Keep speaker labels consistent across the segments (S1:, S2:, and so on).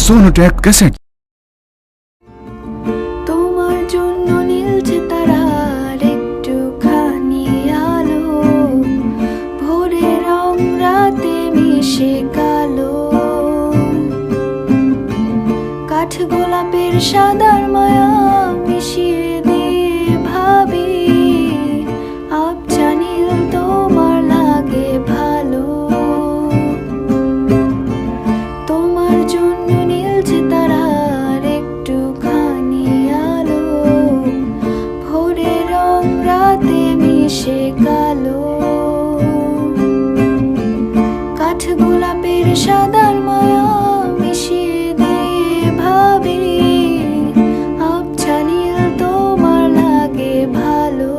S1: সোনোটেক cassette.
S2: তোমার জন্য নীলছে তারার একটুখানি আলো, ভোরে রং রাতে মিশে কালো, কাঠ গোলাপের সাদার মায়া মিশিয়ে দিয়ে ভাবি আবছা নীল তোমার লাগে ভালো। তোমার জন্য নীলছে তারার একটুখানি আলো, ভোরে রং রাতে মিশে কালো, কাঠ গোলাপের সাদার মায়া মিশিয়ে দিয়ে ভাবি আবছা নীল তোমার লাগে ভালো।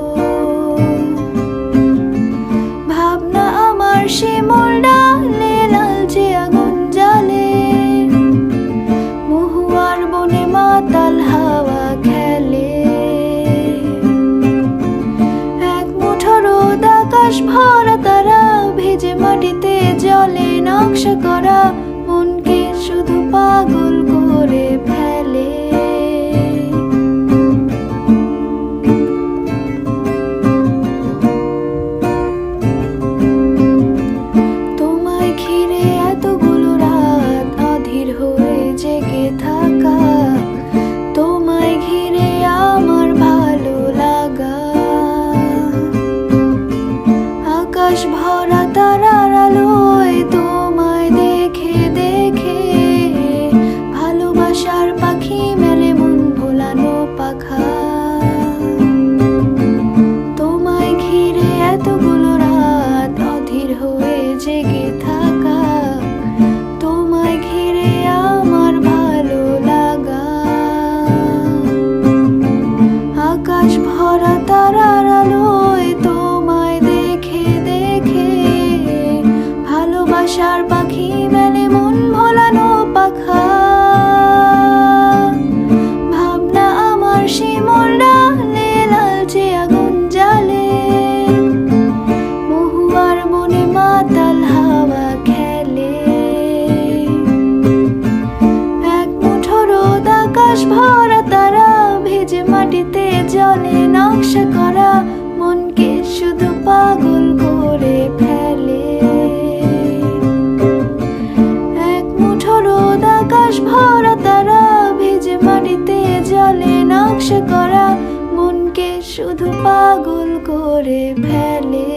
S2: ভাবনা আমার শিমুল ডালে লালচে আগুন জ্বালে, মহুয়ার বনে মাতাল হাওয়া খেলে, এক মুঠো রোদ আকাশ ভরা তারা ভেজে মাটিতে জলে নকশা করা মনকে শুধু পাগল করে ফেলে। আকাশ ভরা তারা ভেজে মাটিতে জলে নকশা করা মনকে শুধু পাগল করে ফেলে। এক মুঠো রোদ আকাশ ভরা তারা ভেজে মাটিতে জলে নকশা করা মনকে শুধু পাগল করে ফেলে।